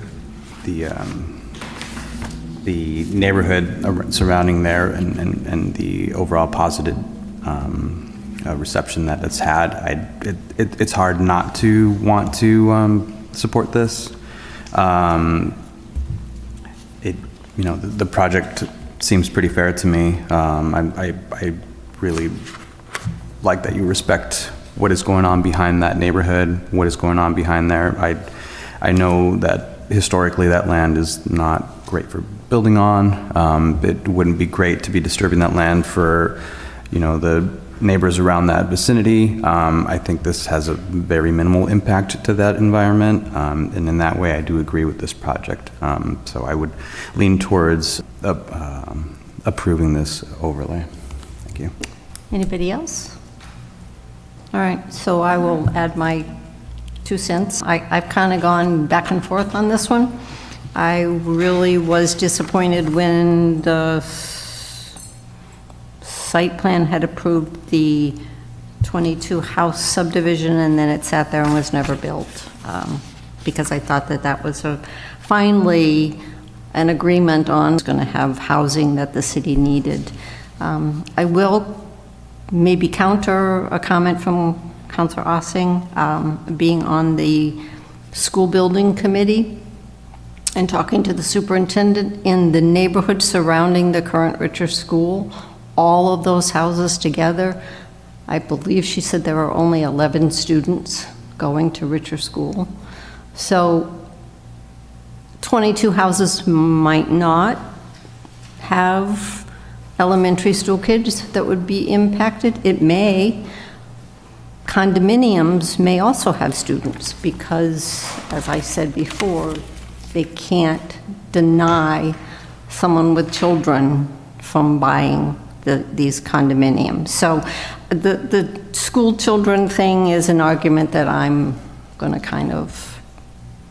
neighborhood surrounding there, and the overall positive reception that it's had, it's hard not to want to support this. The project seems pretty fair to me. I really like that you respect what is going on behind that neighborhood, what is going on behind there. I know that historically that land is not great for building on. It wouldn't be great to be disturbing that land for, the neighbors around that vicinity. I think this has a very minimal impact to that environment, and in that way I do agree with this project. So I would lean towards approving this overlay. Thank you. Anybody else? All right, so I will add my 2 cents. I've kind of gone back and forth on this one. I really was disappointed when the site plan had approved the 22 house subdivision, and then it sat there and was never built, because I thought that that was finally an agreement on going to have housing that the city needed. I will maybe counter a comment from Councilor Ossing, being on the school building committee and talking to the superintendent in the neighborhood surrounding the current Richer School. All of those houses together, I believe she said there are only 11 students going to Richer School. So 22 houses might not have elementary school kids that would be impacted. It may. Condominiums may also have students because, as I said before, they can't deny someone with children from buying these condominiums. So the school children thing is an argument that I'm going to kind of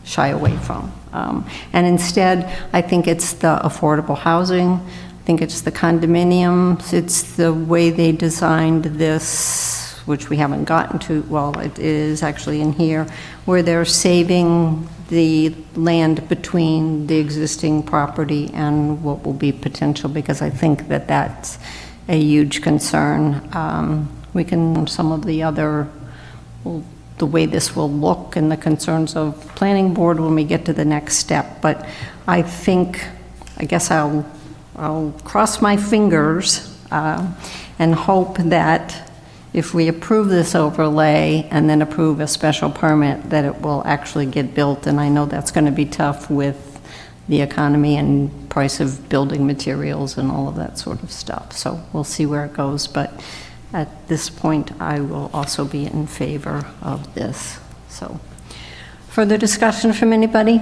shy away from. And instead, I think it's the affordable housing. I think it's the condominiums. It's the way they designed this, which we haven't gotten to. Well, it is actually in here, where they're saving the land between the existing property and what will be potential, because I think that that's a huge concern. We can, some of the other, well, the way this will look and the concerns of planning board when we get to the next step. But I think, I guess I'll cross my fingers and hope that if we approve this overlay and then approve a special permit, that it will actually get built. And I know that's going to be tough with the economy and price of building materials and all of that sort of stuff. So we'll see where it goes. But at this point, I will also be in favor of this. So, further discussion from anybody?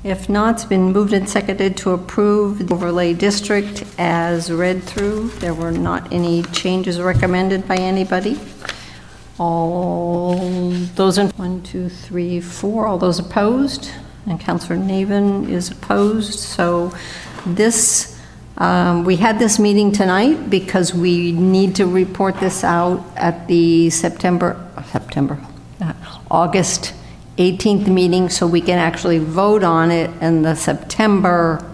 If not, it's been moved and seconded to approve the overlay district as read through. There were not any changes recommended by anybody. All those in 1, 2, 3, 4, all those opposed? And Councilor Navin is opposed. So this, we had this meeting tonight because we need to report this out at the August 18th meeting, so we can actually vote on it in the September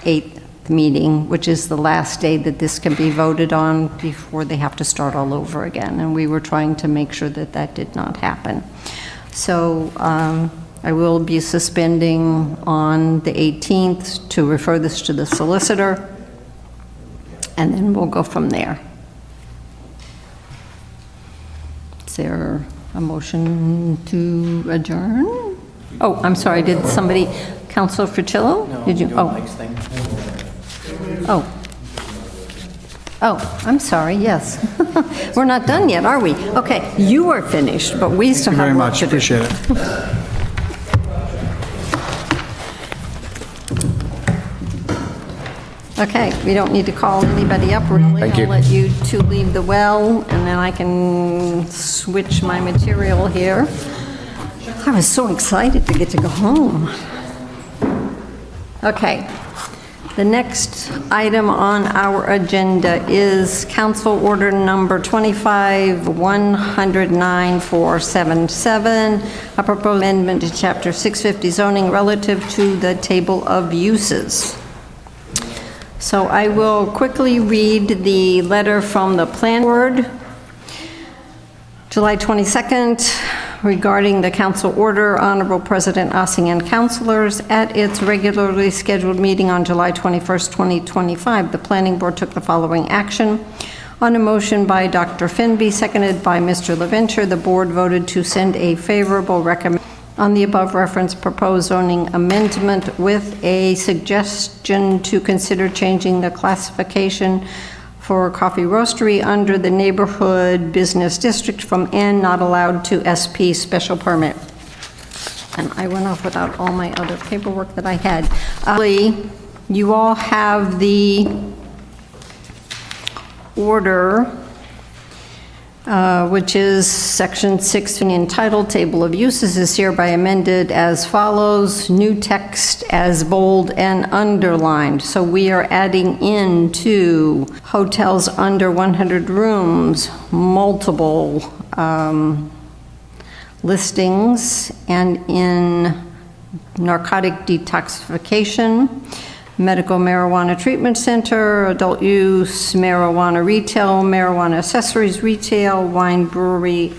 8th meeting, which is the last day that this can be voted on before they have to start all over again. And we were trying to make sure that that did not happen. So I will be suspending on the 18th to refer this to the solicitor, and then we'll go from there. Is there a motion to adjourn? Oh, I'm sorry, did somebody, Councilor Fricillo? No, did you? Oh, I'm sorry, yes. We're not done yet, are we? Okay, you are finished, but we still have work to do. Thank you very much, appreciate it. Okay, we don't need to call anybody up, really. Thank you. I'll let you two leave the well, and then I can switch my material here. I was so excited to get to go home. Okay, The next item on our agenda is Council Order Number 25-109-477, a proposed amendment to Chapter 650 zoning relative to the table of uses. So I will quickly read the letter from the Plan Board, July 22nd, regarding the council order. Honorable President Ossing and councilors, at its regularly scheduled meeting on July 21st, 2025, the Planning Board took the following action. On a motion by Dr. Finby, seconded by Mr. LaVenture, the board voted to send a favorable recommendation on the above referenced proposed zoning amendment with a suggestion to consider changing the classification for coffee roastery under the neighborhood business district from N not allowed to SP special permit. And I went off without all my other paperwork that I had. You all have the order, which is section 6 entitled Table of Uses is hereby amended as follows. New text as bold and underlined. So we are adding into hotels under 100 rooms, multiple listings, and in narcotic detoxification, medical marijuana treatment center, adult use, marijuana retail, marijuana accessories retail, wine brewery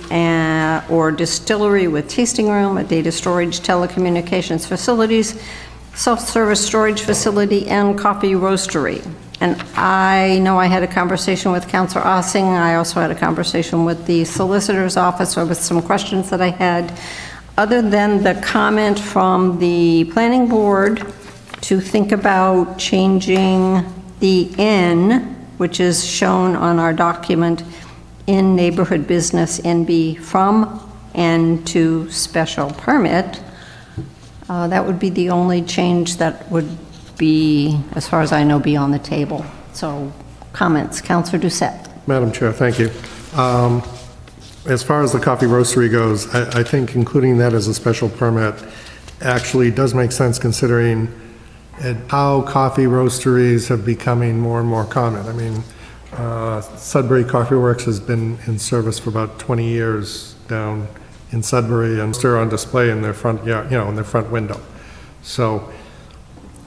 or distillery with tasting room, a data storage telecommunications facilities, self-service storage facility, and coffee roastery. And I know I had a conversation with Councilor Ossing. I also had a conversation with the solicitor's office with some questions that I had. Other than the comment from the planning board to think about changing the N, which is shown on our document, in neighborhood business NB from N to special permit, that would be the only change that would be, as far as I know, be on the table. So comments, Councilor Doucette. Madam Chair, thank you. As far as the coffee roastery goes, I think including that as a special permit actually does make sense considering how coffee roasteries have becoming more and more common. I mean, Sudbury Coffee Works has been in service for about 20 years down in Sudbury, and they're on display in their front yard, in their front window. So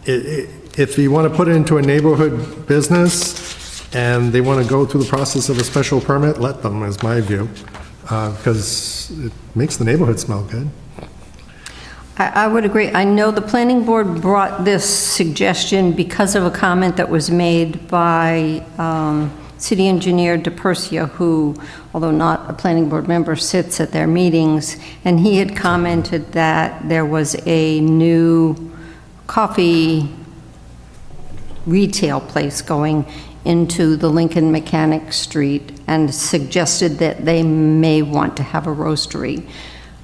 if you want to put it into a neighborhood business and they want to go through the process of a special permit, let them, is my view, because it makes the neighborhood smell good. I would agree. I know the planning board brought this suggestion because of a comment that was made by City Engineer DePersia, who, although not a planning board member, sits at their meetings, and he had commented that there was a new coffee retail place going into the Lincoln Mechanic Street and suggested that they may want to have a roastery.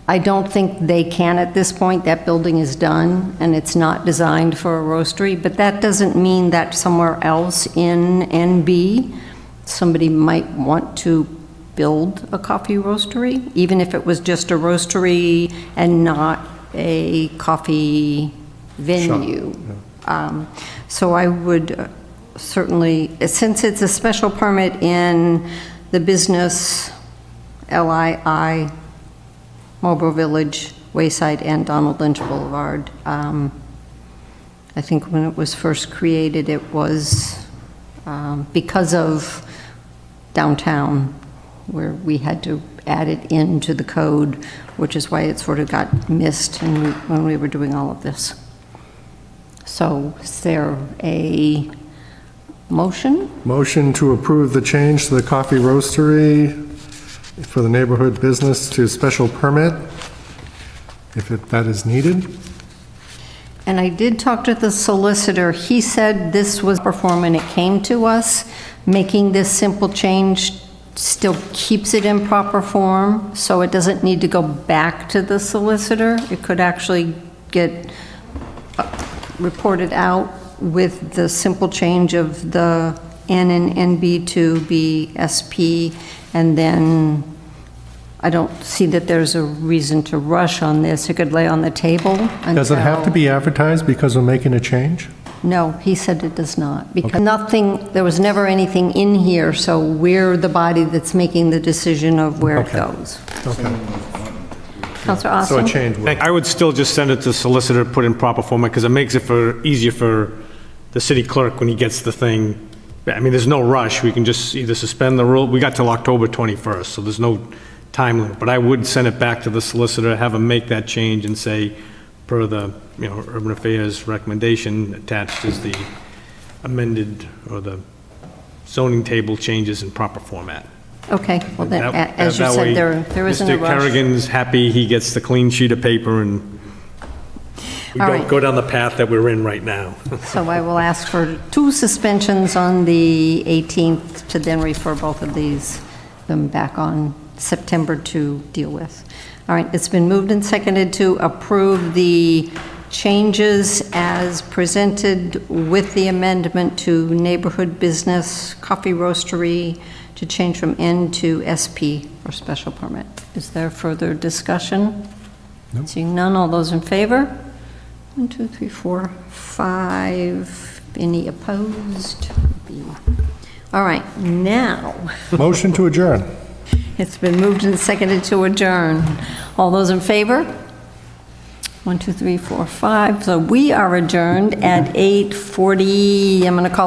I don't think they can at this point. That building is done and it's not designed for a roastery, but that doesn't mean that somewhere else in NB, somebody might want to build a coffee roastery, even if it was just a roastery and not a coffee venue. So I would certainly, since it's a special permit in the business LII, Marlboro Village, Wayside, and Donald Lynch Boulevard. I think when it was first created, it was because of downtown, where we had to add it into the code, which is why it sort of got missed when we were doing all of this. So is there a motion? Motion to approve the change to the coffee roastery for the neighborhood business to special permit, if that is needed. And I did talk to the solicitor. He said this was performed when it came to us. Making this simple change still keeps it in proper form, so it doesn't need to go back to the solicitor. It could actually get reported out with the simple change of the N and NB to be SP, and then I don't see that there's a reason to rush on this. It could lay on the table until... Does it have to be advertised because we're making a change? No, he said it does not, because nothing, there was never anything in here, so we're the body that's making the decision of where it Okay. goes. Okay. Counselor So a Austin? change would. I would still just send it to solicitor, put in proper format, because it makes it easier for the city clerk when he gets the thing. I mean, there's no rush, we can just either suspend the rule, we got till October 21st, so there's no time limit, but I would send it back to the solicitor, have him make that change and say, per the, Urban Affairs recommendation, attached is the amended, or the zoning table changes in proper format. Okay, well then, That- as you that way, said, there isn't a Mr. rush. Kerrigan's happy, he gets the clean sheet of paper, and we All don't right. go down the path that we're in right now. So I will ask for 2 suspensions on the 18th to then refer both of them back on September to deal with. All right, it's been moved and seconded to approve the changes as presented with the amendment to neighborhood business coffee roastery to change from N to SP for special permit. Is there further discussion? Seeing none, all those in favor? 1, 2, 3, 4, 5. Any opposed? All right, now, Motion to adjourn. it's been moved and seconded to adjourn. All those in favor? 1, 2, 3, 4, 5. So we are adjourned at 8:40, I'm going to call